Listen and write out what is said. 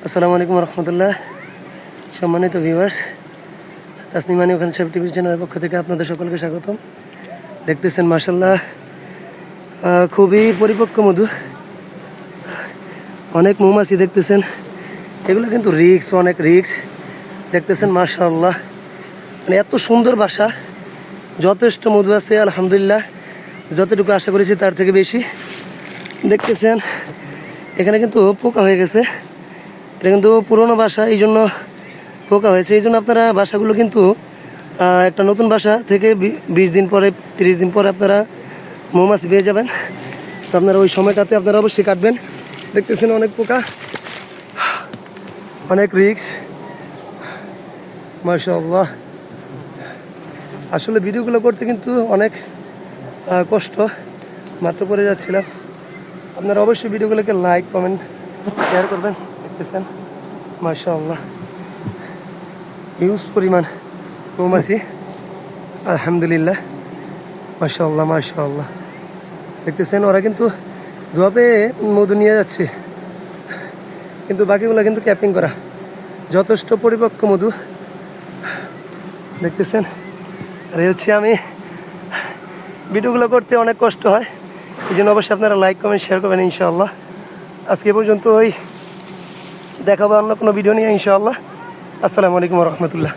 আসসালামু আলাইকুম রহমতুল্লাহ। সম্মানিত ভিউয়ার্স, তাসনিম মানি ওখান সাহেব টিভি চ্যানেলের পক্ষ থেকে আপনাদের সকলকে স্বাগতম। দেখতেছেন মাশাআল্লাহ খুবই পরিপক্ক মধু, অনেক মৌমাছি দেখতেছেন। এগুলো কিন্তু রিক্স, অনেক রিক্স। দেখতেছেন মাশাআল্লাহ, মানে এত সুন্দর বাসা, যথেষ্ট মধু আছে আলহামদুলিল্লাহ। যতটুকু আশা করেছি তার থেকে বেশি। দেখতেছেন এখানে কিন্তু পোকা হয়ে গেছে, এটা কিন্তু পুরনো বাসা, এই জন্য পোকা হয়েছে। এই জন্য আপনারা বাসাগুলো কিন্তু একটা নতুন বাসা থেকে 20 দিন পরে 30 দিন পরে আপনারা মৌমাছি পেয়ে যাবেন। তো আপনারা ওই সময়টাতে আপনারা অবশ্যই কাটবেন। দেখতেছেন অনেক পোকা, অনেক রিক্স মাশাআল্লাহ। আসলে ভিডিওগুলো করতে কিন্তু অনেক কষ্ট, মাত্র করে যাচ্ছিলাম। আপনারা অবশ্যই ভিডিওগুলোকে লাইক কমেন্ট শেয়ার করবেন। দেখতেছেন মাশাআল্লাহ হিউজ পরিমাণ মৌমাছি আলহামদুলিল্লাহ, মাশাআল্লাহ মাশাআল্লাহ। দেখতেছেন ওরা কিন্তু ধোয়া পেয়ে মধু নিয়ে যাচ্ছে, কিন্তু বাকিগুলো কিন্তু ক্যাপিং করা, যথেষ্ট পরিপক্ক মধু। দেখতেছেন, আর হচ্ছে আমি ভিডিওগুলো করতে অনেক কষ্ট হয়, এই জন্য অবশ্যই আপনারা লাইক কমেন্ট শেয়ার করবেন ইনশাআল্লাহ। আজকে পর্যন্ত ওই দেখাবো অন্য কোনো ভিডিও নিয়ে ইনশাআল্লাহ। আসসালামু আলাইকুম রহমতুল্লাহ।